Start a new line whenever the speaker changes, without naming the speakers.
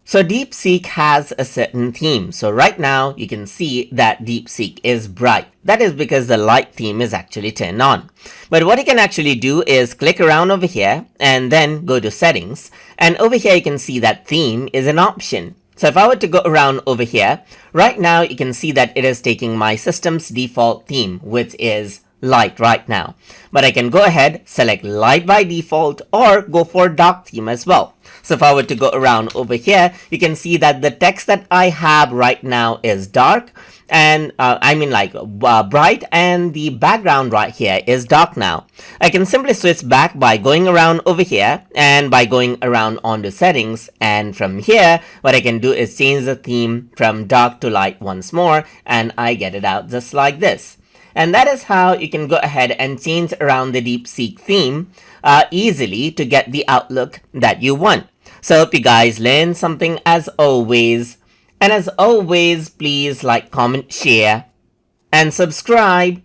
So DeepSeek has a certain theme. So right now you can see that DeepSeek is bright. That is because the light theme is actually turned on. But what you can actually do is click around over here and then go to settings. And over here you can see that theme is an option. So if I were to go around over here, right now you can see that it is taking my system's default theme, which is light right now. But I can go ahead, select light by default, or go for dark theme as well. So if I were to go around over here, you can see that the text that I have right now is dark, and bright, and the background right here is dark now. I can simply switch back by going around over here and by going around onto settings, and from here what I can do is change the theme from dark to light once more, and I get it out just like this. And that is how you can go ahead and change around the DeepSeek theme easily to get the outlook that you want. So I hope you guys learned something as always. And as always, please like, comment, share, and subscribe.